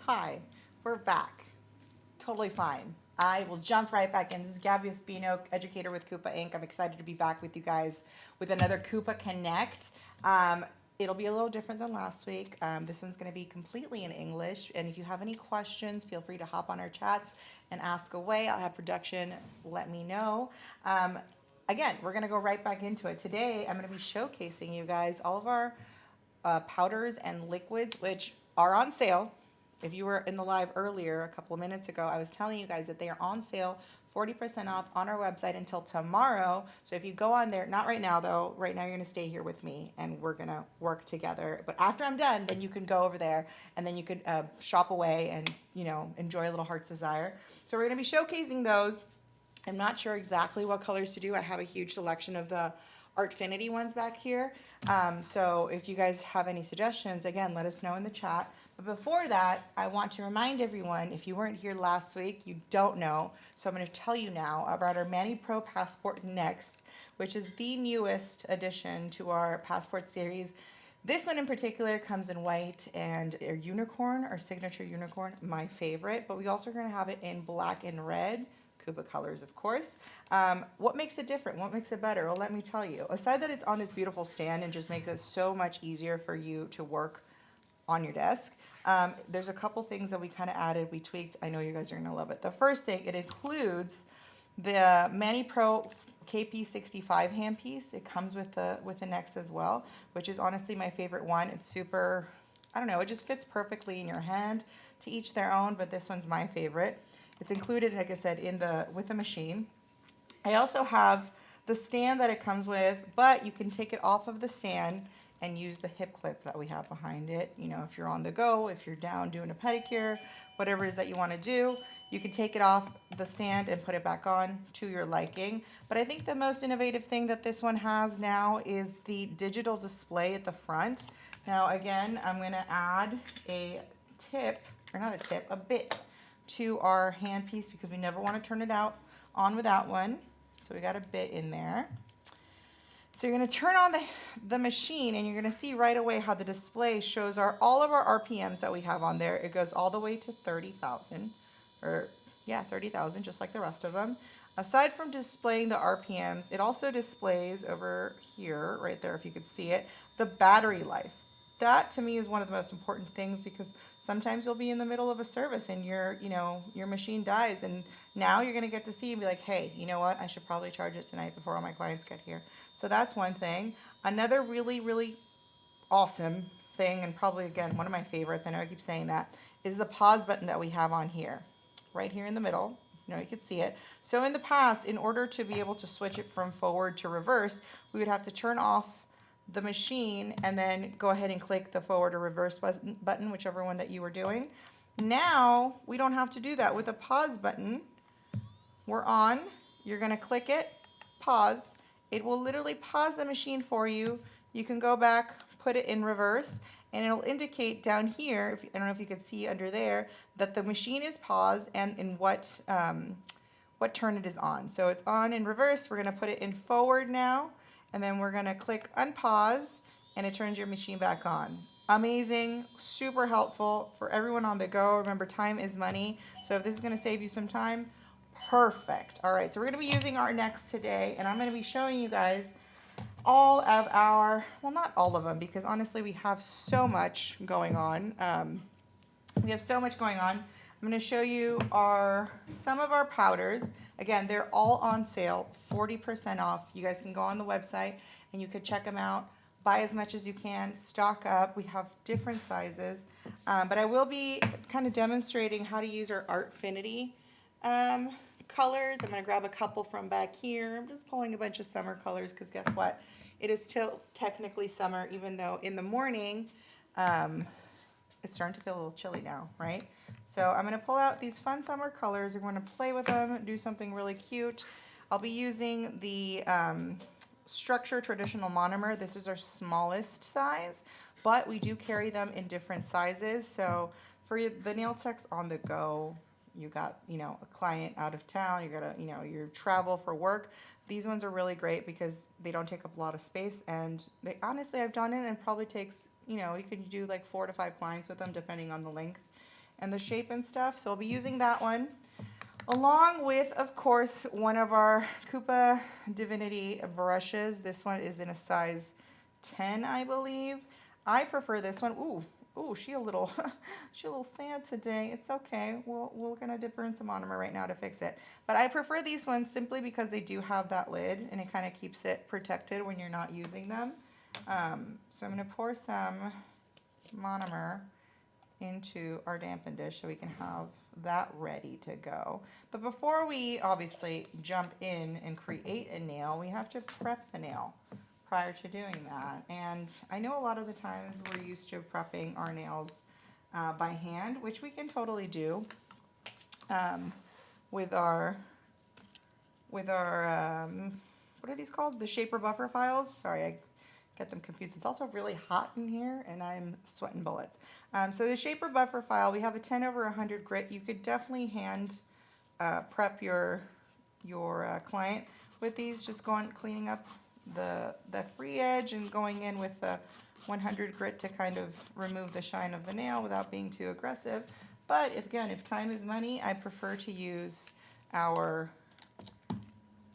Hi, we're back. Totally fine. I will jump right back in. This is Gabby Espino, educator with Coupa Inc. I'm excited to be back with you guys with another Coupa Connect. It'll be a little different than last week. This one's going to be completely in English. And if you have any questions, feel free to hop on our chats and ask away. I'll have production let me know. Again, we're going to go right back into it. Today, I'm going to be showcasing you guys all of our powders and liquids, which are on sale. If you were in the live earlier, a couple of minutes ago, I was telling you guys that they are on sale, 40% off on our website until tomorrow. So if you go on there, not right now though, right now you're gonna stay here with me and we're gonna work together. But after I'm done, then you can go over there and then you could shop away and, you know, enjoy a little heart's desire. So we're gonna be showcasing those. I'm not sure exactly what colors to do. I have a huge selection of the Artfinity ones back here. So if you guys have any suggestions, again, let us know in the chat. But before that, I want to remind everyone, if you weren't here last week, you don't know. So I'm going to tell you now about our Mani Pro Passport Next, which is the newest addition to our Passport series. This one in particular comes in white and a unicorn, our signature unicorn, my favorite. But we also are going to have it in black and red. Coupa colors, of course. What makes it different? What makes it better? Well, let me tell you. Aside that it's on this beautiful stand and just makes it so much easier for you to work on your desk, there's a couple things that we kind of added, we tweaked. I know you guys are going to love it. The first thing, it includes the Mani Pro KP65 handpiece. It comes with the Next as well, which is honestly my favorite one. It's super, I don't know, it just fits perfectly in your hand. To each their own, but this one's my favorite. It's included, like I said, with the machine. I also have the stand that it comes with, but you can take it off of the stand and use the hip clip that we have behind it. You know, if you're on the go, if you're down doing a pedicure, whatever it is that you want to do, you can take it off the stand and put it back on to your liking. But I think the most innovative thing that this one has now is the digital display at the front. Now, again, I'm going to add a bit to our handpiece because we never want to turn it on without one. So we got a bit in there. So you're going to turn on the machine and you're going to see right away how the display shows all of our RPMs that we have on there. It goes all the way to 30,000 30,000, just like the rest of them. Aside from displaying the RPMs, it also displays over here, right there, if you could see it, the battery life. That to me is one of the most important things because sometimes you'll be in the middle of a service and your machine dies, and now you're going to get to see and be like, hey, you know what? I should probably charge it tonight before all my clients get here. So that's one thing. Another really, really awesome thing, and probably, again, one of my favorites, I know I keep saying that, is the pause button that we have on here, right here in the middle. You know, you can see it. So in the past, in order to be able to switch it from forward to reverse, we would have to turn off the machine and then go ahead and click the forward or reverse button, whichever one that you were doing. Now we don't have to do that. With a pause button, we're on, you're going to click it, pause. It will literally pause the machine for you. You can go back, put it in reverse, and it'll indicate down here, I don't know if you can see under there, that the machine is paused and in what turn it is on. So it's on in reverse. We're going to put it in forward now. And then we're going to click unpause and it turns your machine back on. Amazing, super helpful for everyone on the go. Remember, time is money. So if this is going to save you some time, perfect. All right, so we're going to be using our Next today, and I'm going to be showing you guys all of our, well, not all of them, because honestly we have so much going on. I'm going to show you some of our powders. Again, they're all on sale, 40% off. You guys can go on the website and you can check them out. Buy as much as you can, stock up. We have different sizes. But I will be kind of demonstrating how to use our Artfinity colors. I'm going to grab a couple from back here. I'm just pulling a bunch of summer colors because guess what? It is still technically summer, even though in the morning it's starting to feel a little chilly now, right? So I'm going to pull out these fun summer colors. We're going to play with them, do something really cute. I'll be using the Structure Traditional Monomer. This is our smallest size, but we do carry them in different sizes. So for the nail techs on the go, you got, a client out of town, you got your travel for work. These ones are really great because they don't take up a lot of space, and they honestly, I've done it and it probably takes, you can do like 4 to 5 clients with them depending on the length and the shape and stuff. So I'll be using that one along with, of course, one of our Koopa Divinity brushes. This one is in a size 10, I believe. I prefer this one. Ooh, she a little sad today. It's okay. We're gonna dip her in some monomer right now to fix it. But I prefer these ones simply because they do have that lid and it kind of keeps it protected when you're not using them. So I'm gonna pour some monomer into our dampen dish so we can have that ready to go. But before we obviously jump in and create a nail, we have to prep the nail prior to doing that. And I know a lot of the times we're used to prepping our nails by hand, which we can totally do with our what are these called? The shaper buffer files. Sorry, I get them confused. It's also really hot in here and I'm sweating bullets. So the shaper buffer file, we have a 10/100 grit. You could definitely hand prep your client with these, just cleaning up the free edge and going in with the 100 grit to kind of remove the shine of the nail without being too aggressive. But if time is money, I prefer to use our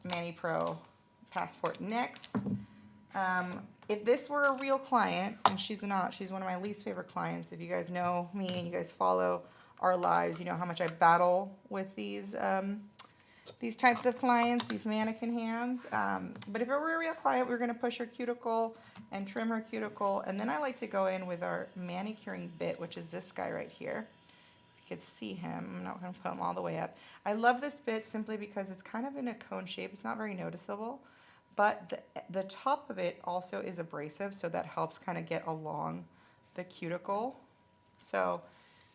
Mani Pro Passport next. If this were a real client, and she's not, she's one of my least favorite clients. If you guys know me and you guys follow our lives, you know how much I battle with these types of clients, these mannequin hands. But if it were a real client, we're gonna push her cuticle and trim her cuticle. And then I like to go in with our manicuring bit, which is this guy right here. You could see him. I'm not gonna put him all the way up. I love this bit simply because it's kind of in a cone shape. It's not very noticeable. But the top of it also is abrasive, so that helps kind of get along the cuticle. So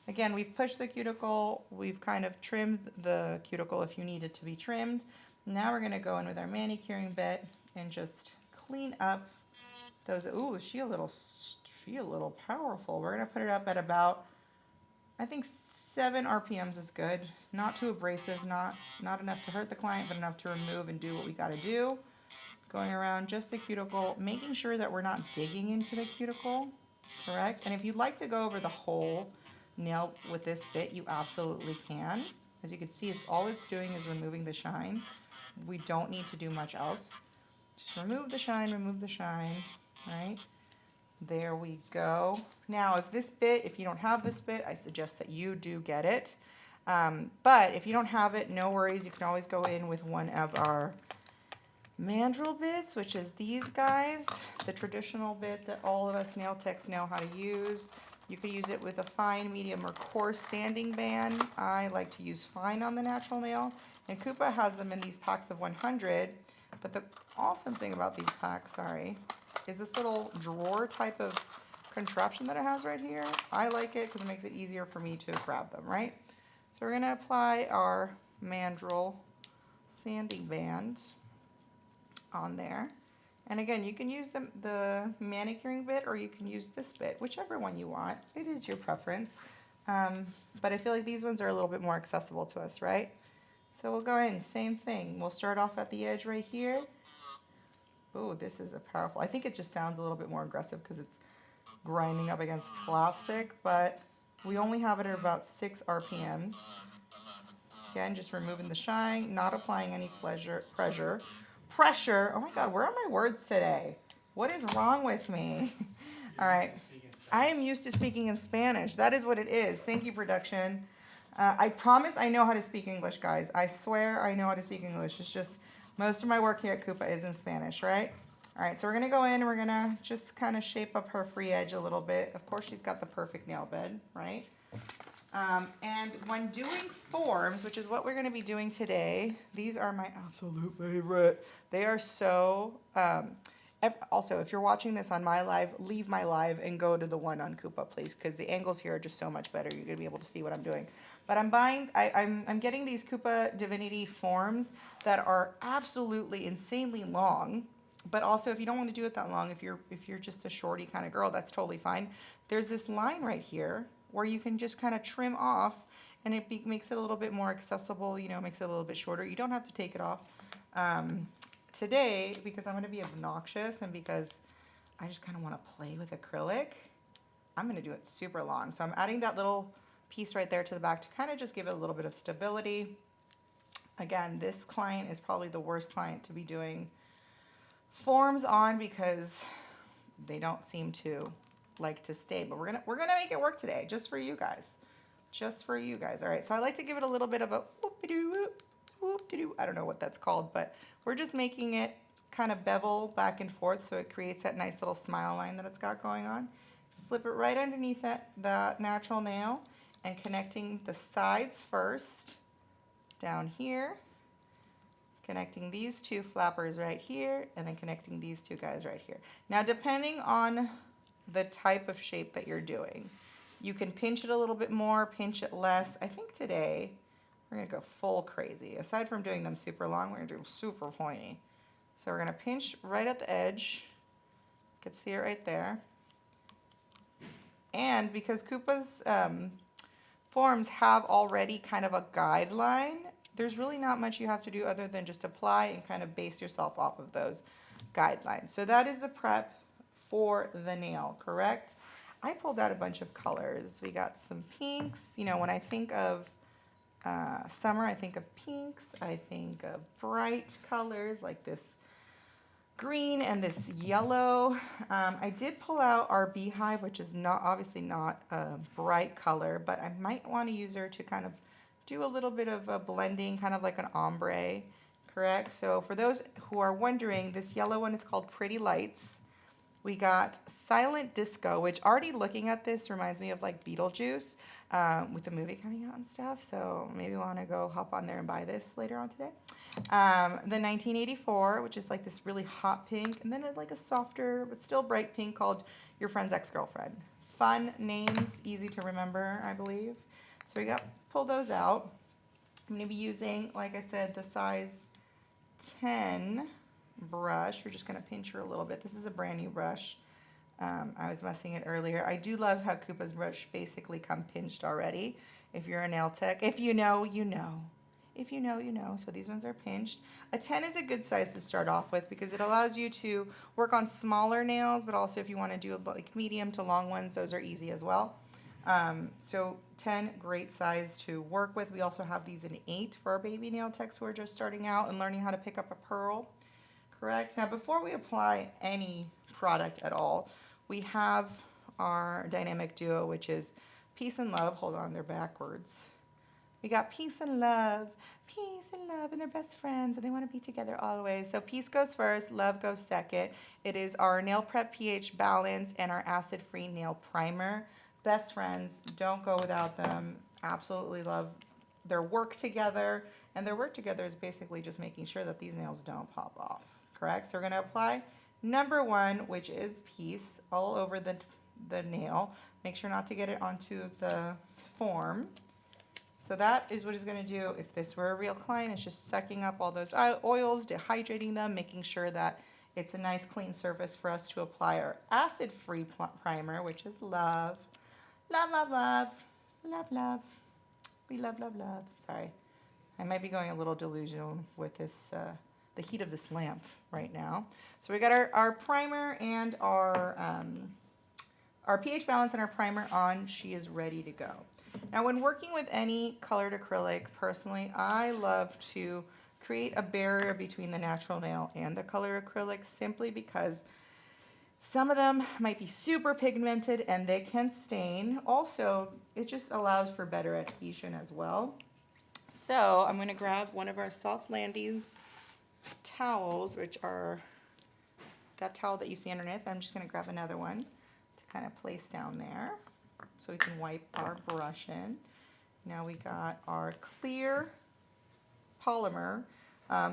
again, we've pushed the cuticle, we've kind of trimmed the cuticle if you need it to be trimmed. Now we're gonna go in with our manicuring bit and just clean up those. Ooh, she a little powerful. We're gonna put it up at about, I think 7 RPMs is good. Not too abrasive, not enough to hurt the client, but enough to remove and do what we gotta do. Going around just the cuticle, making sure that we're not digging into the cuticle, correct? And if you'd like to go over the whole nail with this bit, you absolutely can. As you can see, all it's doing is removing the shine. We don't need to do much else. Just remove the shine, right? There we go. Now, if you don't have this bit, I suggest that you do get it. But if you don't have it, no worries. You can always go in with one of our mandrel bits, which is these guys, the traditional bit that all of us nail techs know how to use. You could use it with a fine, medium, or coarse sanding band. I like to use fine on the natural nail, and Koopa has them in these packs of 100. But the awesome thing about these packs, is this little drawer type of contraption that it has right here. I like it because it makes it easier for me to grab them, right? So we're gonna apply our mandrel sanding band on there. And again, you can use the manicuring bit or you can use this bit, whichever one you want. It is your preference. But I feel like these ones are a little bit more accessible to us, right? So we'll go in, same thing. We'll start off at the edge right here. Oh, this is a powerful, I think it just sounds a little bit more aggressive because it's grinding up against plastic, but we only have it at about 6 RPMs. Again, just removing the shine, not applying any pressure. Oh my God, where are my words today? What is wrong with me? All right. I am used to speaking in Spanish. That is what it is. Thank you, production. I promise I know how to speak English, guys. I swear I know how to speak English. It's just most of my work here at Koopa is in Spanish, right? All right, so we're gonna go in and we're gonna just kind of shape up her free edge a little bit. Of course, she's got the perfect nail bed, right? And when doing forms, which is what we're going to be doing today, these are my absolute favorite. They are so, also, if you're watching this on my live, leave my live and go to the one on Koopa, please, because the angles here are just so much better. You're going to be able to see what I'm doing. But I'm getting these Koopa Divinity forms that are absolutely insanely long. But also, if you don't want to do it that long, if you're just a shorty kind of girl, that's totally fine. There's this line right here where you can just kind of trim off and it makes it a little bit more accessible, you know, makes it a little bit shorter. You don't have to take it off today because I'm going to be obnoxious and because I just kind of want to play with acrylic. I'm going to do it super long. So I'm adding that little piece right there to the back to kind of just give it a little bit of stability. Again, this client is probably the worst client to be doing forms on because they don't seem to like to stay, but we're gonna make it work today, just for you guys. Just for you guys. All right, so I like to give it a little bit of a whoop-de-doo, whoop-de-doo. I don't know what that's called, but we're just making it kind of bevel back and forth so it creates that nice little smile line that it's got going on. Slip it right underneath that natural nail and connecting the sides first down here, connecting these two flappers right here, and then connecting these two guys right here. Now, depending on the type of shape that you're doing, you can pinch it a little bit more, pinch it less. I think today we're gonna go full crazy. Aside from doing them super long, we're gonna do them super pointy. So we're gonna pinch right at the edge. You can see it right there. And because Koopa's forms have already kind of a guideline, there's really not much you have to do other than just apply and kind of base yourself off of those guidelines. So that is the prep for the nail, correct? I pulled out a bunch of colors. We got some pinks. You know, when I think of summer, I think of pinks. I think of bright colors like this green and this yellow. I did pull out our beehive, which is obviously not a bright color, but I might want to use her to kind of do a little bit of a blending, kind of like an ombre, correct? So for those who are wondering, this yellow one is called Pretty Lights. We got Silent Disco, which already looking at this reminds me of like Beetlejuice with the movie coming out and stuff. So maybe we want to go hop on there and buy this later on today. The 1984, which is like this really hot pink, and then like a softer but still bright pink called Your Friend's Ex-Girlfriend. Fun names, easy to remember, I believe. So we pull those out. I'm going to be using, like I said, the size 10 brush. We're just going to pinch her a little bit. This is a brand new brush. I was messing it earlier. I do love how Koopa's brush basically come pinched already. If you're a nail tech, if you know, you know. If you know, you know. So these ones are pinched. A 10 is a good size to start off with because it allows you to work on smaller nails, but also if you want to do like medium to long ones, those are easy as well. So 10, great size to work with. We also have these in 8 for our baby nail techs who are just starting out and learning how to pick up a pearl. Correct. Now, before we apply any product at all, we have our dynamic duo, which is Peace and Love. Hold on, they're backwards. We got Peace and Love, and they're best friends, and they want to be together always. So Peace goes first, Love goes second. It is our Nail Prep pH Balance and our Acid-Free Nail Primer. Best friends, don't go without them. Absolutely love their work together, and their work together is basically just making sure that these nails don't pop off. Correct? So we're going to apply number 1, which is Peace, all over the nail. Make sure not to get it onto the form. So that is what it's going to do. If this were a real client, it's just sucking up all those oils, dehydrating them, making sure that it's a nice clean surface for us to apply our acid-free primer, which is Love. Love, love, love. Love, love. We love, love, love. Sorry. I might be going a little delusional with this the heat of this lamp right now. So we got our primer and our pH balance and our primer on. She is ready to go. Now, when working with any colored acrylic, personally, I love to create a barrier between the natural nail and the color acrylic simply because some of them might be super pigmented and they can stain. Also, it just allows for better adhesion as well. So I'm going to grab one of our soft landings towels, which are that towel that you see underneath. I'm just going to grab another one to kind of place down there so we can wipe our brush in. Now we got our clear polymer.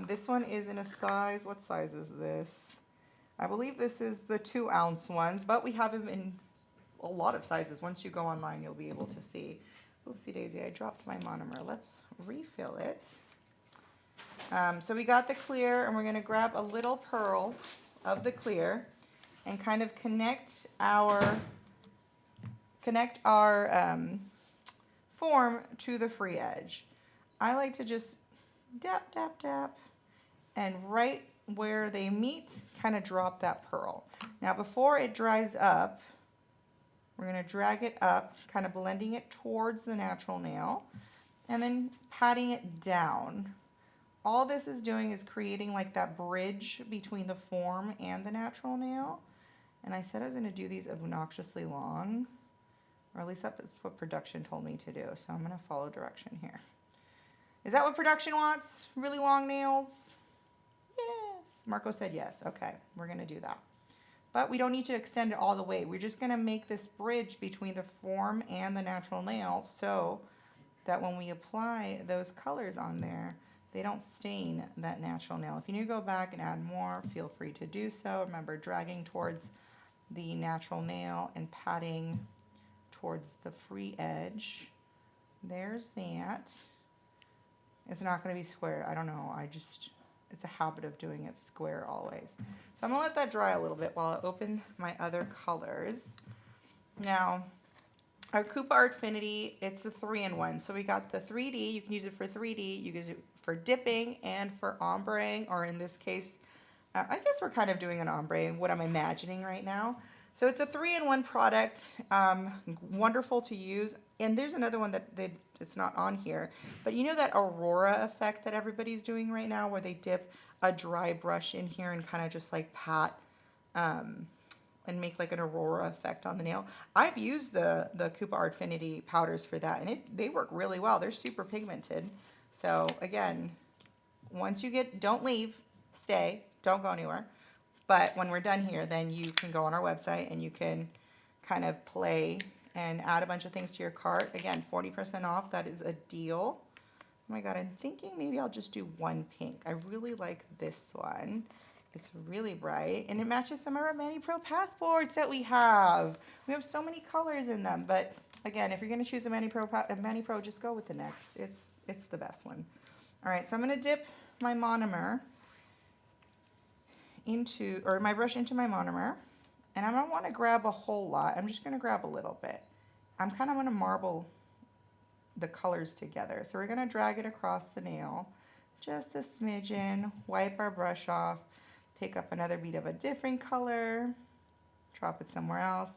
This one is in a size, what size is this? I believe this is the 2-ounce ones, but we have them in a lot of sizes. Once you go online, you'll be able to see. Oopsie daisy, I dropped my monomer. Let's refill it. So we got the clear, and we're going to grab a little pearl of the clear and kind of connect our form to the free edge. I like to just dap, dap, dap, and right where they meet, kind of drop that pearl. Now, before it dries up, We're going to drag it up, kind of blending it towards the natural nail, and then patting it down. All this is doing is creating like that bridge between the form and the natural nail. And I said I was going to do these obnoxiously long, or at least that's what production told me to do. So I'm going to follow direction here. Is that what production wants? Really long nails? Yes. Marco said yes. Okay, we're going to do that. But we don't need to extend it all the way. We're just going to make this bridge between the form and the natural nail so that when we apply those colors on there, they don't stain that natural nail. If you need to go back and add more, feel free to do so. Remember, dragging towards the natural nail and patting towards the free edge. There's that. It's not going to be square. I don't know. It's a habit of doing it square always. So I'm going to let that dry a little bit while I open my other colors. Now, our Coupa Artfinity, it's a 3-in-1. So we got the 3D. You can use it for 3D. You can use it for dipping and for ombreing, or in this case, I guess we're kind of doing an ombre, what I'm imagining right now. So it's a 3-in-1 product, wonderful to use. And there's another one that it's not on here, but you know that aurora effect that everybody's doing right now where they dip a dry brush in here and kind of just like pat and make like an aurora effect on the nail. I've used the Coupa Artfinity powders for that, and they work really well. They're super pigmented. So again, once you don't leave, stay, don't go anywhere. But when we're done here, then you can go on our website and you can kind of play and add a bunch of things to your cart. Again, 40% off, that is a deal. Oh my God, I'm thinking maybe I'll just do one pink. I really like this one. It's really bright and it matches some of our Mani Pro passports that we have. We have so many colors in them, but again, if you're gonna choose a Mani Pro, just go with the next. It's the best one. All right, so I'm gonna dip my monomer my brush into my monomer, and I don't want to grab a whole lot. I'm just going to grab a little bit. I'm kind of going to marble the colors together. So we're going to drag it across the nail, just a smidgen, wipe our brush off, pick up another bead of a different color, drop it somewhere else,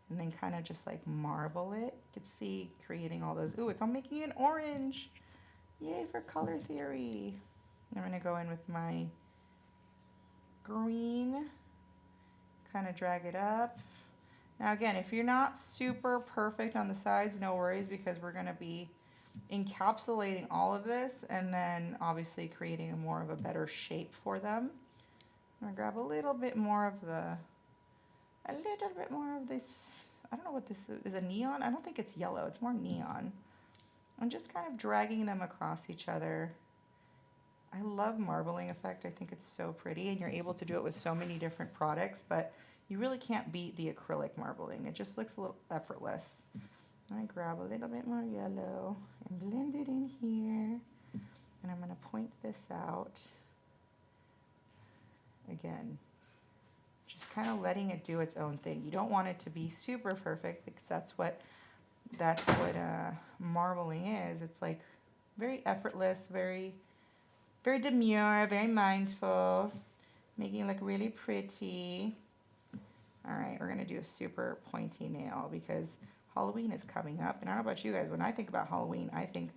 and then kind of just like marble it. You can see creating all those. Ooh, it's all making it orange. Yay for color theory. I'm going to go in with my green, kind of drag it up. Now again, if you're not super perfect on the sides, no worries, because we're going to be encapsulating all of this and then obviously creating more of a better shape for them. I'm going to grab a little bit more of this. I don't know what this is. A neon? I don't think it's yellow. It's more neon. I'm just kind of dragging them across each other. I love marbling effect. I think it's so pretty, and you're able to do it with so many different products, but you really can't beat the acrylic marbling. It just looks a little effortless. I grab a little bit more yellow and blend it in here, and I'm going to point this out. Again, just kind of letting it do its own thing. You don't want it to be super perfect, because that's what marbling is. It's like very effortless, very demure, very mindful, making it look really pretty. All right, we're gonna do a super pointy nail because Halloween is coming up. And I don't know about you guys, when I think about Halloween, I think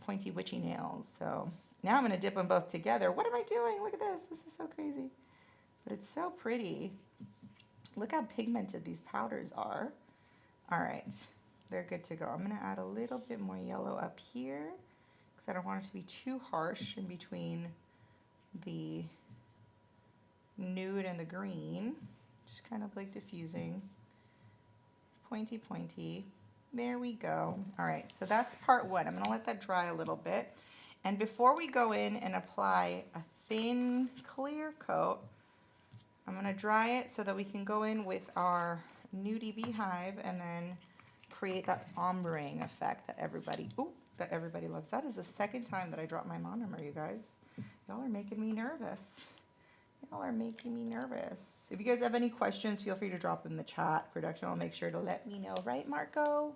pointy witchy nails. So now I'm gonna dip them both together. What am I doing? Look at this, this is so crazy. But it's so pretty. Look how pigmented these powders are. All right, they're good to go. I'm gonna add a little bit more yellow up here, I don't want it to be too harsh in between the nude and the green. Just kind of like diffusing. Pointy, pointy. There we go. All right, so that's part one. I'm going to let that dry a little bit. And before we go in and apply a thin, clear coat, I'm going to dry it so that we can go in with our nudie beehive and then create that ombreing effect that everybody loves. That is the second time that I dropped my monomer, you guys. Y'all are making me nervous. Y'all are making me nervous. If you guys have any questions, feel free to drop them in the chat. Production will make sure to let me know. Right, Marco?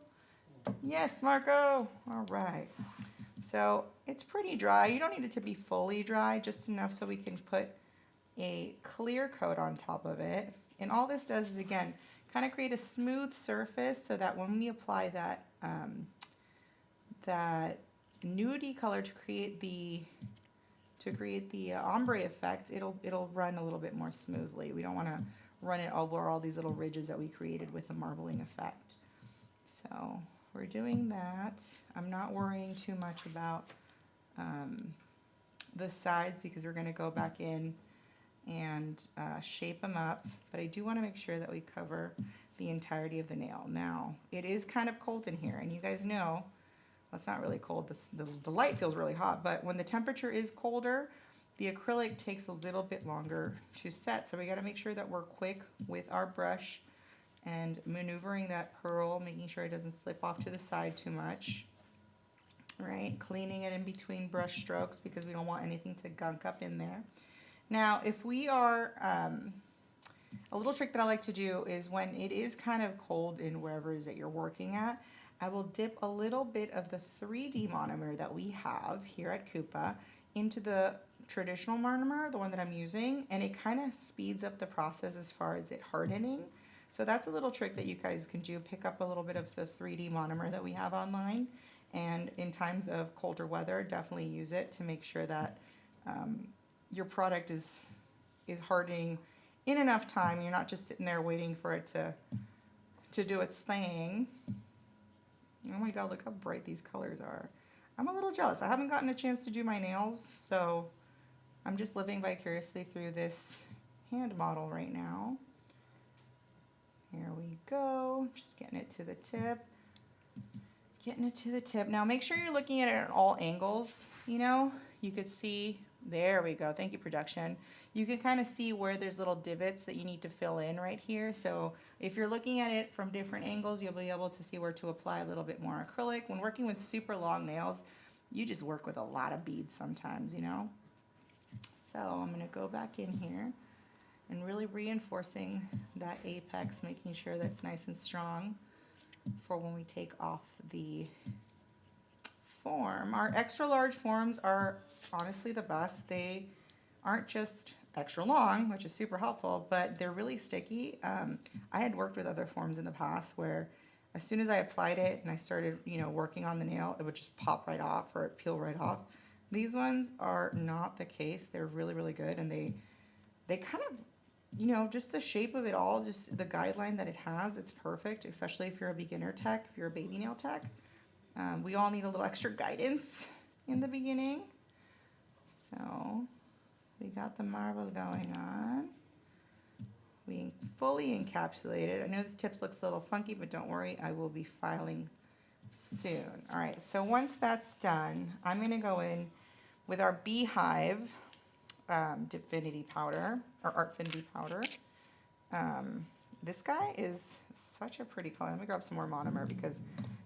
Yes, Marco. All right. So it's pretty dry. You don't need it to be fully dry, just enough so we can put a clear coat on top of it. And all this does is, again, kind of create a smooth surface so that when we apply that that nudie color to create the ombre effect, it'll run a little bit more smoothly. We don't want to run it over all these little ridges that we created with the marbling effect. So we're doing that. I'm not worrying too much about the sides because we're going to go back in and shape them up, but I do want to make sure that we cover the entirety of the nail. Now, it is kind of cold in here, and you guys know, well, it's not really cold, the light feels really hot, but when the temperature is colder, the acrylic takes a little bit longer to set, so we got to make sure that we're quick with our brush and maneuvering that pearl, making sure it doesn't slip off to the side too much, right? Cleaning it in between brush strokes because we don't want anything to gunk up in there. Now, if we are, a little trick that I like to do is when it is kind of cold in wherever it is that you're working at, I will dip a little bit of the 3D monomer that we have here at Coupa into the traditional monomer, the one that I'm using, and it kind of speeds up the process as far as it hardening. So that's a little trick that you guys can do. Pick up a little bit of the 3D monomer that we have online, and in times of colder weather, definitely use it to make sure that your product is hardening in enough time. You're not just sitting there waiting for it to do its thing. Oh my God, look how bright these colors are. I'm a little jealous. I haven't gotten a chance to do my nails, so I'm just living vicariously through this hand model right now. Here we go, just getting it to the tip. Getting it to the tip. Now make sure you're looking at it at all angles, you know. You could see, there we go, thank you production. You can kind of see where there's little divots that you need to fill in right here. So if you're looking at it from different angles, you'll be able to see where to apply a little bit more acrylic. When working with super long nails, you just work with a lot of beads sometimes, you know. So I'm gonna go back in here and really reinforcing that apex, making sure that's nice and strong for when we take off the form. Our extra large forms are honestly the best. They aren't just extra long, which is super helpful, but they're really sticky. I had worked with other forms in the past where as soon as I applied it and I started, you know, working on the nail, it would just pop right off or it peel right off. These ones are not the case. They're really, really good, and they kind of, you know, just the shape of it all, just the guideline that it has, it's perfect, especially if you're a beginner tech, if you're a baby nail tech. We all need a little extra guidance in the beginning. So we got the marble going on. We fully encapsulated. I know this tip looks a little funky, but don't worry, I will be filing soon. All right, so once that's done, I'm gonna go in with our Beehive Divinity powder, or Artfinity powder. This guy is such a pretty color. Let me grab some more monomer because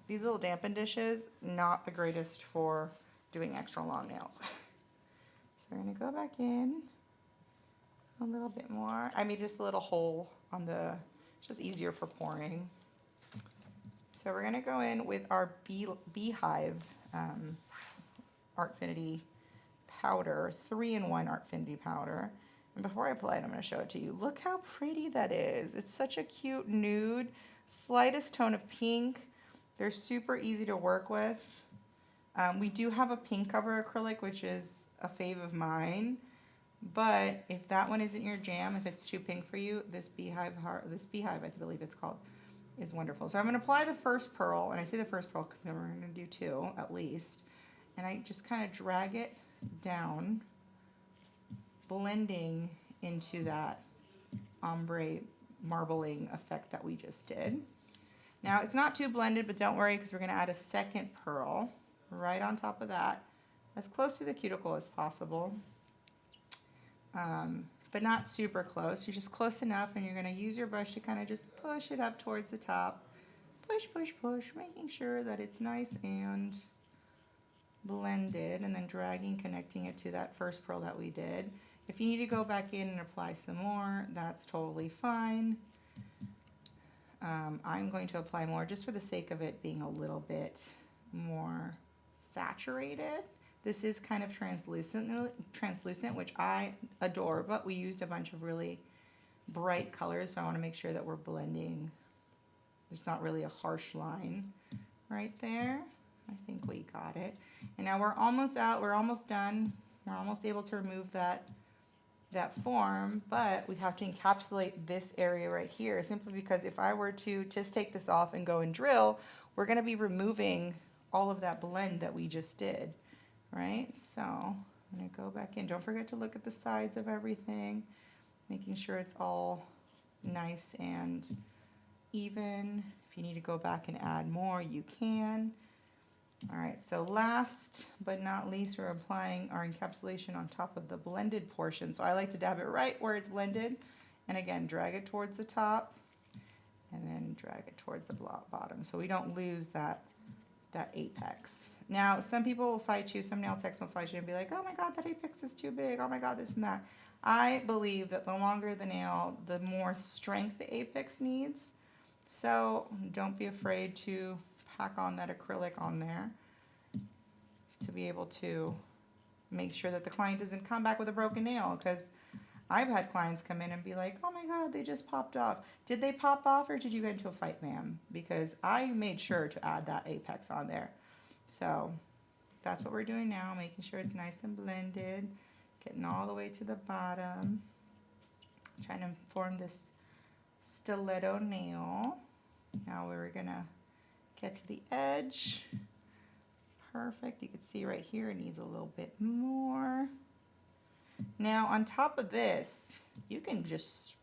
these little dampen dishes, not the greatest for doing extra long nails. So we're gonna go back in a little bit more. I mean, just a little hole on the, it's just easier for pouring. So we're gonna go in with our Beehive Artfinity powder, 3-in-1 Artfinity powder. And before I apply it, I'm gonna show it to you. Look how pretty that is. It's such a cute nude, slightest tone of pink. They're super easy to work with. We do have a pink cover acrylic, which is a fave of mine. But if that one isn't your jam, if it's too pink for you, this Beehive, I believe it's called, is wonderful. So I'm gonna apply the first pearl, and I say the first pearl because we're gonna do 2 at least. And I just kind of drag it down, blending into that ombre marbling effect that we just did. Now it's not too blended, but don't worry because we're going to add a second pearl right on top of that, as close to the cuticle as possible, but not super close. You're just close enough, and you're going to use your brush to kind of just push it up towards the top. Push, push, push, making sure that it's nice and blended, and then dragging, connecting it to that first pearl that we did. If you need to go back in and apply some more, that's totally fine. I'm going to apply more just for the sake of it being a little bit more saturated. This is kind of translucent, which I adore, but we used a bunch of really bright colors, so I want to make sure that we're blending. There's not really a harsh line right there. I think we got it. And now we're almost out, we're almost done. We're almost able to remove that form, but we have to encapsulate this area right here, simply because if I were to just take this off and go and drill, we're going to be removing all of that blend that we just did, right? So I'm going to go back in. Don't forget to look at the sides of everything, making sure it's all nice and even. If you need to go back and add more, you can. All right, so last but not least, we're applying our encapsulation on top of the blended portion. So I like to dab it right where it's blended, and again, drag it towards the top, and then drag it towards the bottom, so we don't lose that apex. Now, some people will fight you, some nail techs will fight you and be like, oh my God, that apex is too big, oh my God, this and that. I believe that the longer the nail, the more strength the apex needs. So don't be afraid to pack on that acrylic on there to be able to make sure that the client doesn't come back with a broken nail, because I've had clients come in and be like, oh my God, they just popped off. Did they pop off or did you get into a fight, ma'am? Because I made sure to add that apex on there. So that's what we're doing now, making sure it's nice and blended, getting all the way to the bottom, trying to form this stiletto nail. Now we're gonna get to the edge. Perfect. You can see right here it needs a little bit more. Now on top of this, you can just,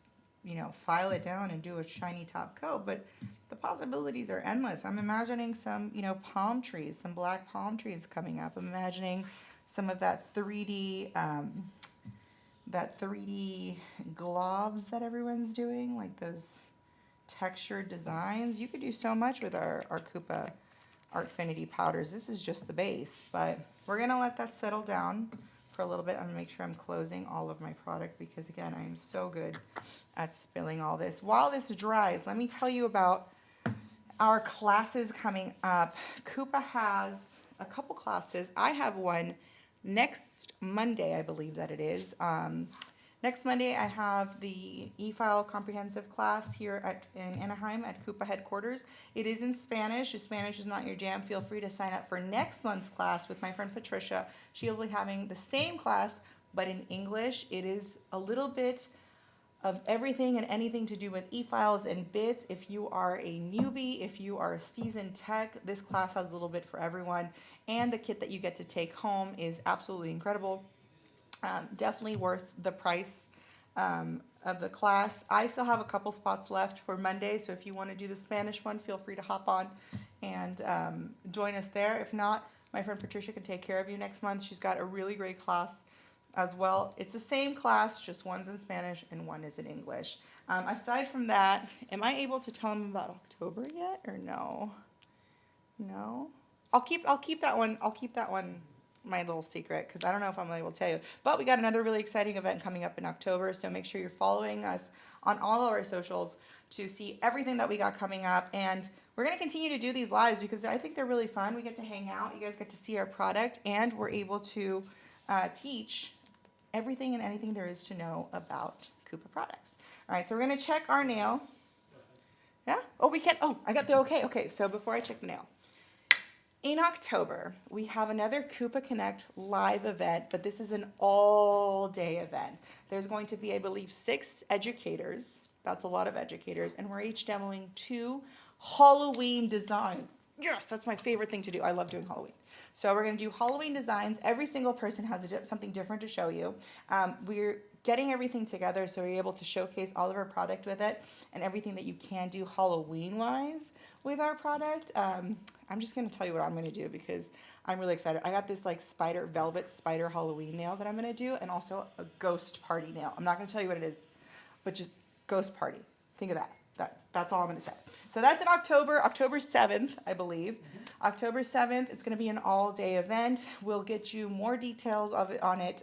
you know, file it down and do a shiny top coat, but the possibilities are endless. I'm imagining some, you know, palm trees, some black palm trees coming up. I'm imagining some of that 3D globs that everyone's doing, like those textured designs. You could do so much with our Coupa Artfinity powders. This is just the base, but we're gonna let that settle down for a little bit. I'm gonna make sure I'm closing all of my product, because again, I am so good at spilling all this. While this dries, let me tell you about our classes coming up. Coupa has a couple classes. I have one next Monday, I believe that it is. Next Monday, I have the e-file comprehensive class here in Anaheim at Coupa headquarters. It is in Spanish. If Spanish is not your jam, feel free to sign up for next month's class with my friend Patricia. She'll be having the same class, but in English. It is a little bit of everything and anything to do with e-files and bits. If you are a newbie, if you are a seasoned tech, this class has a little bit for everyone. And the kit that you get to take home is absolutely incredible. Definitely worth the price of the class. I still have a couple spots left for Monday, so if you want to do the Spanish one, feel free to hop on and join us there. If not, my friend Patricia can take care of you next month. She's got a really great class as well. It's the same class, just one's in Spanish and one is in English. Aside from that, am I able to tell them about October yet, or no? No? I'll keep that one. I'll keep that one my little secret, because I don't know if I'm able to tell you. But we got another really exciting event coming up in October, so make sure you're following us on all of our socials to see everything that we got coming up. And we're going to continue to do these lives because I think they're really fun. We get to hang out, you guys get to see our product, and we're able to teach everything and anything there is to know about Coupa products. All right, so we're going to check our nail. Yeah? Oh, we can. Oh, I got the okay. Okay, so before I check the nail, in October, we have another Coupa Connect live event, but this is an all-day event. There's going to be, I believe, 6 educators. That's a lot of educators, and we're each demoing 2 Halloween designs. Yes, that's my favorite thing to do. I love doing Halloween. So we're going to do Halloween designs. Every single person has something different to show you. We're getting everything together so we're able to showcase all of our product with it and everything that you can do Halloween-wise with our product. I'm just going to tell you what I'm going to do because I'm really excited. I got this like velvet spider Halloween nail that I'm going to do, and also a ghost party nail. I'm not going to tell you what it is, but just ghost party. Think of that. That's all I'm going to say. So that's in October 7th, I believe. October 7th, it's going to be an all-day event. We'll get you more details of it on it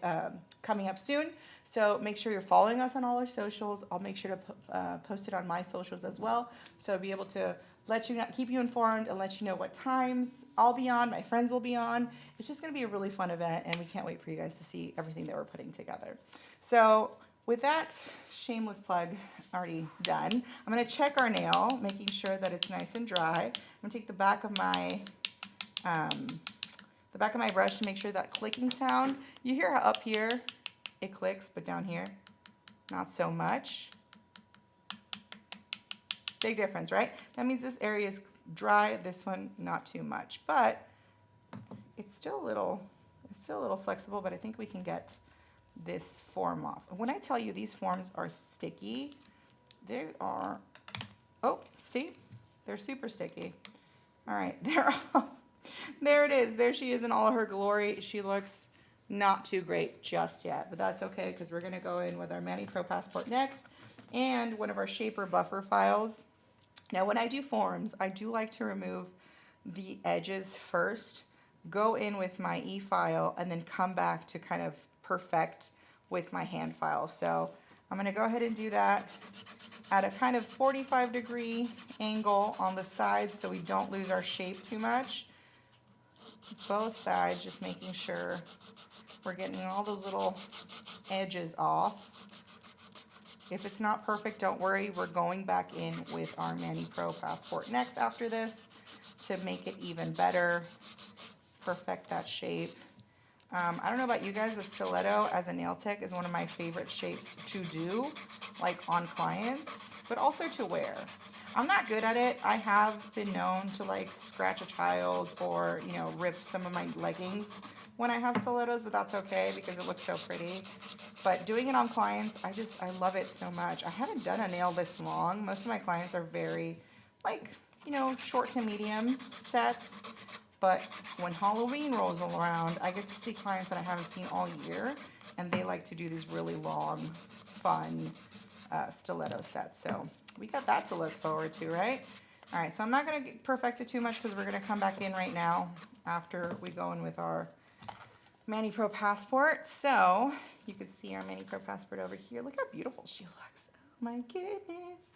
coming up soon. So make sure you're following us on all our socials. I'll make sure to post it on my socials as well. So I'll be able to let you know, keep you informed and let you know what times I'll be on, my friends will be on. It's just going to be a really fun event, and we can't wait for you guys to see everything that we're putting together. So with that shameless plug already done, I'm going to check our nail, making sure that it's nice and dry. I'm going to take the back of my brush to make sure that clicking sound. You hear how up here it clicks, but down here, not so much. Big difference, right? That means this area is dry, this one not too much, but it's still a little flexible, but I think we can get this form off. When I tell you these forms are sticky, they are, oh, see? They're super sticky. All right, they're off. There it is. There she is in all of her glory. She looks not too great just yet, but that's okay because we're gonna go in with our Mani Pro Passport next and one of our shaper buffer files. Now, when I do forms, I do like to remove the edges first, go in with my e-file, and then come back to kind of perfect with my hand file. So I'm going to go ahead and do that at a kind of 45-degree angle on the sides so we don't lose our shape too much. Both sides, just making sure we're getting all those little edges off. If it's not perfect, don't worry. We're going back in with our Mani Pro Passport next after this to make it even better, perfect that shape. I don't know about you guys, but stiletto as a nail tech is one of my favorite shapes to do, like on clients, but also to wear. I'm not good at it. I have been known to like scratch a child or, you know, rip some of my leggings when I have stilettos, but that's okay because it looks so pretty. But doing it on clients, I love it so much. I haven't done a nail this long. Most of my clients are very like, you know, short to medium sets. But when Halloween rolls around, I get to see clients that I haven't seen all year, and they like to do these really long, fun stiletto sets. So we got that to look forward to, right? All right, so I'm not going to perfect it too much because we're going to come back in right now after we go in with our Mani Pro Passport. So you can see our Mani Pro Passport over here. Look how beautiful she looks. Oh my goodness.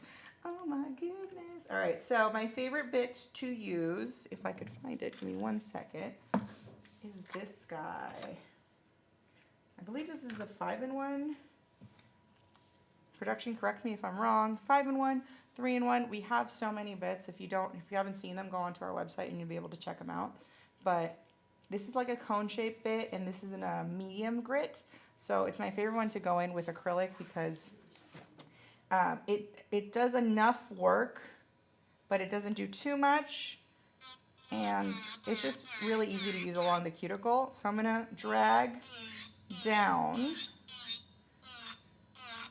Oh my goodness. All right, so my favorite bit to use, if I could find it, give me 1 second, is this guy. I believe this is the 5-in-1. Production, correct me if I'm wrong. 5-in-1, 3-in-1. We have so many bits. If you haven't seen them, go onto our website and you'll be able to check them out. But this is like a cone-shaped bit, and this is in a medium grit. So it's my favorite one to go in with acrylic because it does enough work, but it doesn't do too much, and it's just really easy to use along the cuticle. So I'm gonna drag down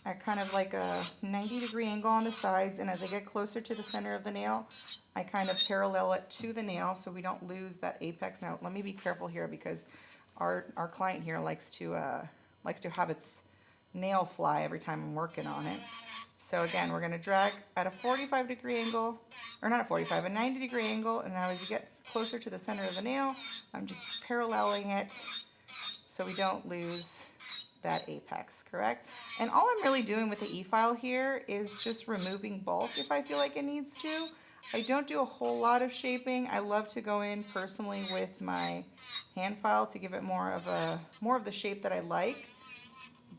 at kind of like a 90-degree angle on the sides, and as I get closer to the center of the nail, I kind of parallel it to the nail so we don't lose that apex. Now let me be careful here because our client here likes to have its nail fly every time I'm working on it. So again, we're going to drag at a 45-degree angle, or not a 45, a 90-degree angle, and now as you get closer to the center of the nail, I'm just paralleling it so we don't lose that apex, correct? And all I'm really doing with the e-file here is just removing bulk if I feel like it needs to. I don't do a whole lot of shaping. I love to go in personally with my hand file to give it more of the shape that I like,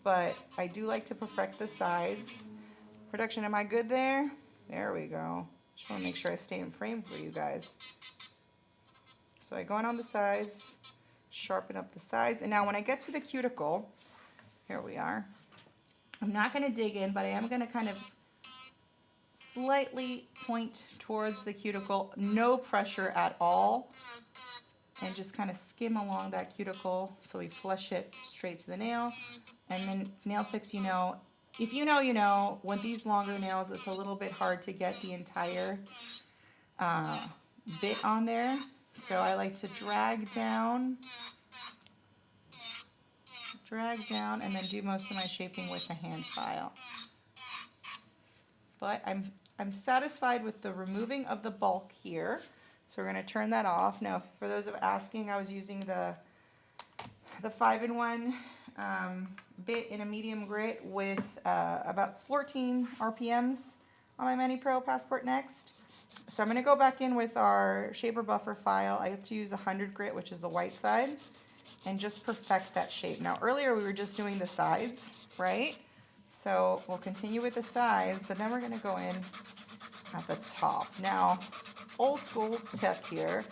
but I do like to perfect the sides. Production, am I good there? There we go. Just want to make sure I stay in frame for you guys. So I go in on the sides, sharpen up the sides, and now when I get to the cuticle, here we are. I'm not going to dig in, but I am going to kind of slightly point towards the cuticle, no pressure at all, and just kind of skim along that cuticle so we flush it straight to the nail. And then nail techs, you know, if you know, you know, with these longer nails, it's a little bit hard to get the entire bit on there. So I like to drag down, and then do most of my shaping with the hand file. But I'm satisfied with the removing of the bulk here. So we're going to turn that off. Now, for those of asking, I was using the 5-in-1 bit in a medium grit with about 14 RPMs on my Mani Pro Passport next. So I'm going to go back in with our shaper buffer file. I have to use 100 grit, which is the white side, and just perfect that shape. Now earlier we were just doing the sides, right? So we'll continue with the sides, but then we're gonna go in at the top. Now, old school tip here,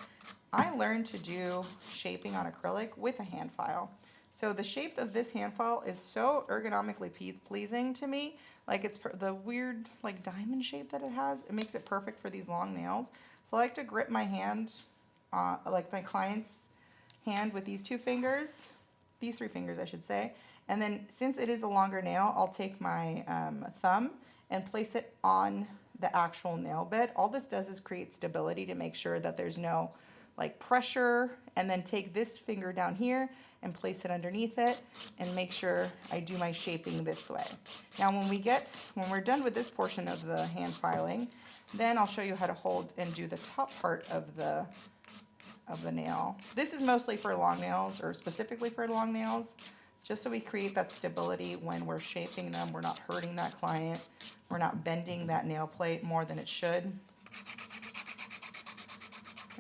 I learned to do shaping on acrylic with a hand file. So the shape of this hand file is so ergonomically pleasing to me. Like it's the weird like diamond shape that it has, it makes it perfect for these long nails. So I like to grip my hand, like my client's hand with these two fingers, these three fingers I should say. And then since it is a longer nail, I'll take my thumb and place it on the actual nail bed. All this does is create stability to make sure that there's no like pressure, and then take this finger down here and place it underneath it and make sure I do my shaping this way. Now when we're done with this portion of the hand filing, then I'll show you how to hold and do the top part of the nail. This is mostly for long nails, or specifically for long nails, just so we create that stability when we're shaping them. We're not hurting that client. We're not bending that nail plate more than it should.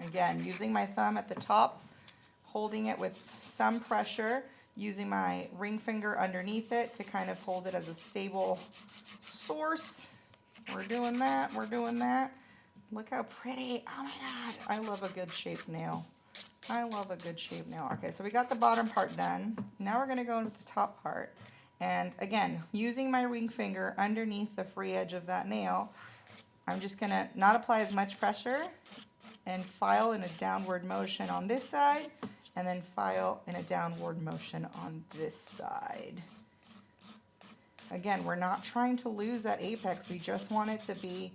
Again, using my thumb at the top, holding it with some pressure, using my ring finger underneath it to kind of hold it as a stable source. We're doing that, we're doing that. Look how pretty, oh my God. I love a good shaped nail. I love a good shaped nail. Okay, so we got the bottom part done. Now we're gonna go into the top part. And again, using my ring finger underneath the free edge of that nail, I'm just gonna not apply as much pressure and file in a downward motion on this side, and then file in a downward motion on this side. Again, we're not trying to lose that apex. We just want it to be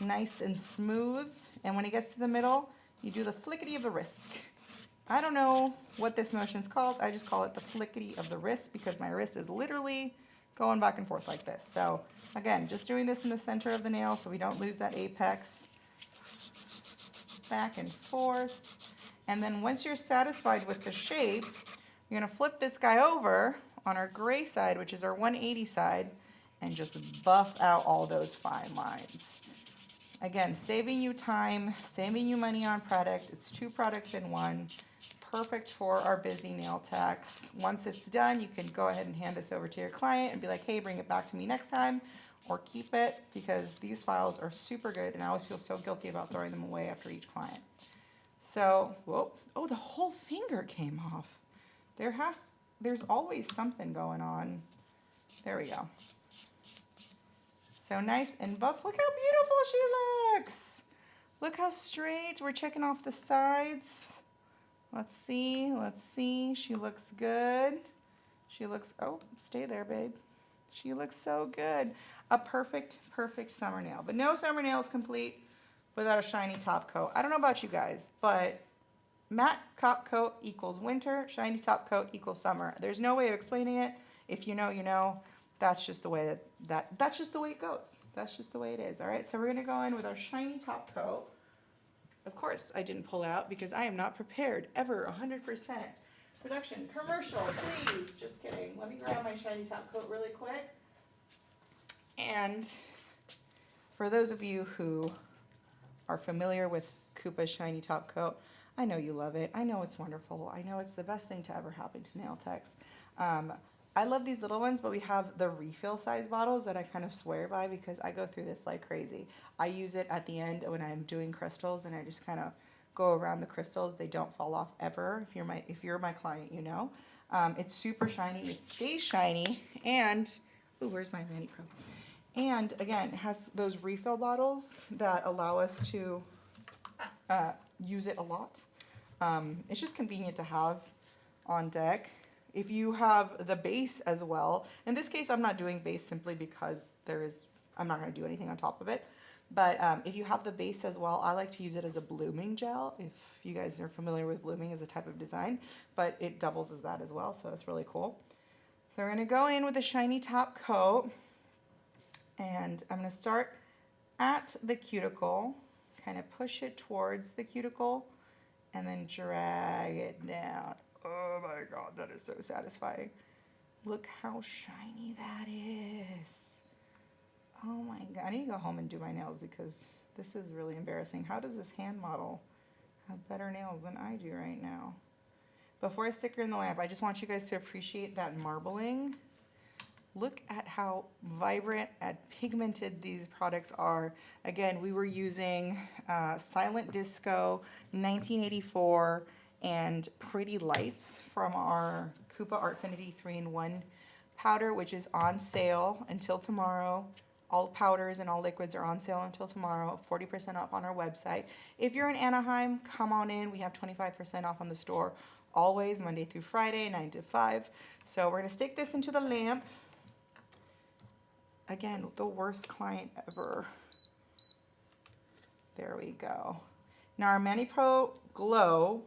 nice and smooth. And when it gets to the middle, you do the flickety of the wrist. I don't know what this motion's called. I just call it the flickety of the wrist because my wrist is literally going back and forth like this. So again, just doing this in the center of the nail so we don't lose that apex. Back and forth. And then once you're satisfied with the shape, you're gonna flip this guy over on our gray side, which is our 180 side, and just buff out all those fine lines. Again, saving you time, saving you money on product. It's 2 products in one. Perfect for our busy nail techs. Once it's done, you can go ahead and hand this over to your client and be like, hey, bring it back to me next time, or keep it, because these files are super good and I always feel so guilty about throwing them away after each client. So, whoa, oh, the whole finger came off. There's always something going on. There we go. So nice and buff. Look how beautiful she looks. Look how straight. We're checking off the sides. Let's see, let's see. She looks good. She looks, oh, stay there, babe. She looks so good. A perfect, perfect summer nail. But no summer nail is complete without a shiny top coat. I don't know about you guys, but matte top coat equals winter, shiny top coat equals summer. There's no way of explaining it. If you know, you know. That's just the way that's just the way it goes. That's just the way it is. All right, so we're gonna go in with our shiny top coat. Of course, I didn't pull out because I am not prepared ever, 100%. Production, commercial, please. Just kidding. Let me grab my shiny top coat really quick. And for those of you who are familiar with Koopa's shiny top coat, I know you love it. I know it's wonderful. I know it's the best thing to ever happen to nail techs. I love these little ones, but we have the refill size bottles that I kind of swear by because I go through this like crazy. I use it at the end when I'm doing crystals, and I just kind of go around the crystals. They don't fall off ever. If you're my client, you know. It's super shiny. It stays shiny. And, ooh, where's my Vanity Pro? And again, it has those refill bottles that allow us to use it a lot. It's just convenient to have on deck. If you have the base as well, in this case I'm not doing base simply because I'm not going to do anything on top of it, but if you have the base as well, I like to use it as a blooming gel, if you guys are familiar with blooming as a type of design, but it doubles as that as well, so it's really cool. So we're going to go in with a shiny top coat, and I'm going to start at the cuticle, kind of push it towards the cuticle, and then drag it down. Oh my God, that is so satisfying. Look how shiny that is. Oh my God, I need to go home and do my nails because this is really embarrassing. How does this hand model have better nails than I do right now? Before I stick her in the lamp, I just want you guys to appreciate that marbling. Look at how vibrant and pigmented these products are. Again, we were using Silent Disco, 1984, and Pretty Lights from our Coupa Artfinity 3-in-1 powder, which is on sale until tomorrow. All powders and all liquids are on sale until tomorrow, 40% off on our website. If you're in Anaheim, come on in. We have 25% off on the store, always Monday through Friday, 9 to 5. So we're gonna stick this into the lamp. Again, the worst client ever. There we go. Now our Mani Pro Glow,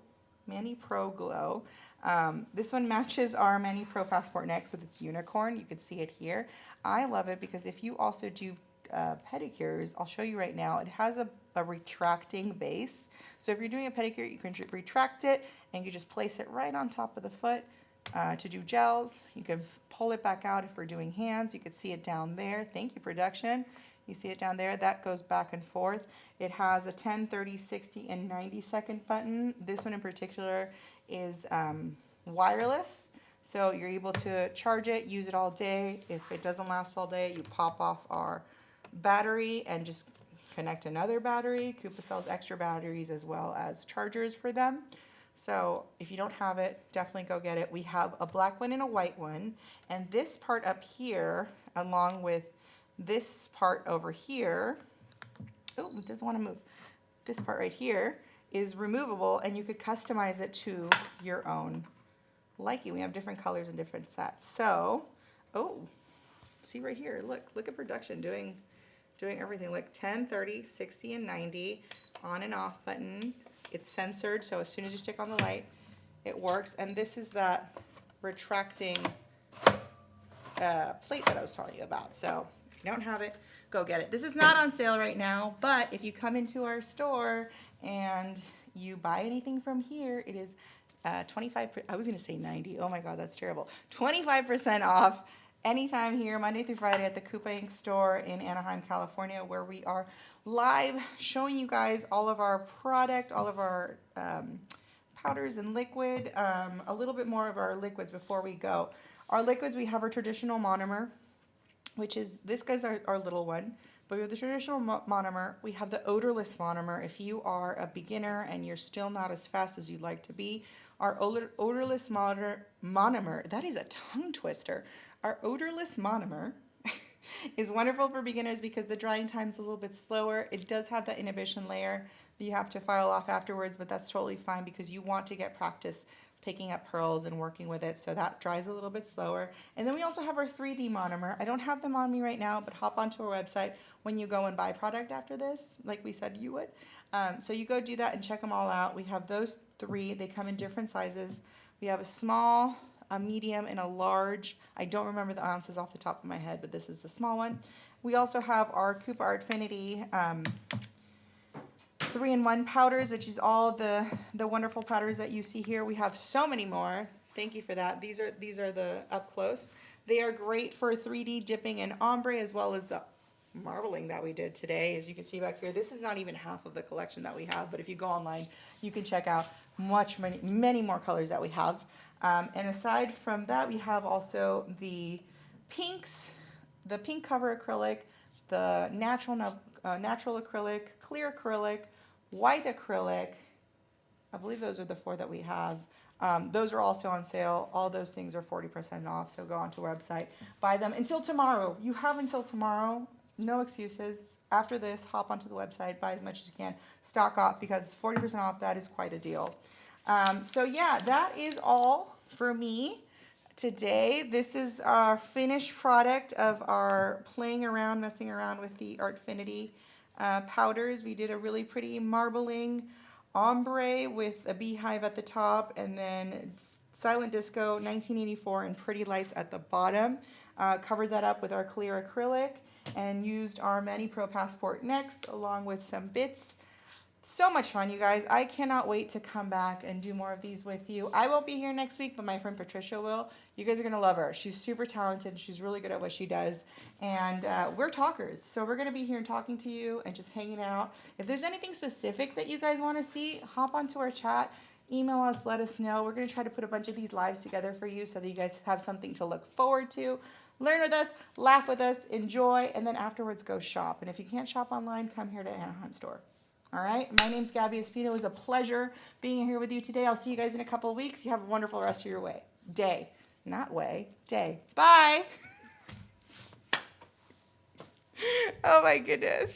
this one matches our Mani Pro Passport Next with its unicorn. You can see it here. I love it because if you also do pedicures, I'll show you right now, it has a retracting base. So if you're doing a pedicure, you can retract it and you just place it right on top of the foot. To do gels, you can pull it back out if we're doing hands. You can see it down there. Thank you, production. You see it down there. That goes back and forth. It has a 10, 30, 60, and 90-second button. This one in particular is wireless. So you're able to charge it, use it all day. If it doesn't last all day, you pop off our battery and just connect another battery. Coupa sells extra batteries as well as chargers for them. So if you don't have it, definitely go get it. We have a black one and a white one. And this part up here, along with this part over here, oh, it doesn't want to move. This part right here is removable and you could customize it to your own liking. We have different colors and different sets. So, oh, see right here, look at production doing everything. Like 10, 30, 60, and 90, on and off button. It's censored, so as soon as you stick on the light, it works. And this is that retracting plate that I was telling you about. So if you don't have it, go get it. This is not on sale right now, but if you come into our store and you buy anything from here, it is 25%. I was going to say 90. Oh my God, that's terrible. 25% off anytime here, Monday through Friday at the Coupa Inc. store in Anaheim, California, where we are live showing you guys all of our product, all of our powders and liquid, a little bit more of our liquids before we go. Our liquids, we have our traditional monomer, which is, this guy's our little one, but we have the traditional monomer. We have the odorless monomer. If you are a beginner and you're still not as fast as you'd like to be, our odorless monomer, that is a tongue twister. Our odorless monomer is wonderful for beginners because the drying time is a little bit slower. It does have that inhibition layer that you have to file off afterwards, but that's totally fine because you want to get practice picking up pearls and working with it, so that dries a little bit slower. And then we also have our 3D monomer. I don't have them on me right now, but hop onto our website when you go and buy product after this, like we said you would. So you go do that and check them all out. We have those three. They come in different sizes. We have a small, a medium, and a large. I don't remember the ounces off the top of my head, but this is the small one. We also have our Coupa Artfinity 3-in-1 powders, which is all the wonderful powders that you see here. We have so many more. Thank you for that. These are the up close. They are great for 3D dipping and ombre, as well as the marbling that we did today. As you can see back here, this is not even half of the collection that we have, but if you go online, you can check out many more colors that we have. And aside from that, we have also the pinks, the pink cover acrylic, the natural acrylic, clear acrylic, white acrylic. I believe those are the four that we have. Those are also on sale. All those things are 40% off, so go onto our website, buy them until tomorrow. You have until tomorrow. No excuses. After this, hop onto the website, buy as much as you can, stock up, because 40% off, that is quite a deal. So yeah, that is all for me today. This is our finished product of our messing around with the Artfinity powders. We did a really pretty marbling ombre with a beehive at the top, and then Silent Disco 1984 and Pretty Lights at the bottom. Covered that up with our clear acrylic and used our Mani Pro Passport Next along with some bits. So much fun, you guys. I cannot wait to come back and do more of these with you. I won't be here next week, but my friend Patricia will. You guys are going to love her. She's super talented. She's really good at what she does. And we're talkers. So we're going to be here and talking to you and just hanging out. If there's anything specific that you guys want to see, hop onto our chat. Email us. Let us know. We're going to try to put a bunch of these lives together for you so that you guys have something to look forward to. learn with us, laugh with us, enjoy, and then afterwards go shop. And if you can't shop online, come here to Anaheim store. All right. My name's Gabby Espino. It was a pleasure being here with you today. I'll see you guys in a couple of weeks. You have a wonderful rest of your day. Not way, day. Bye. Oh my goodness.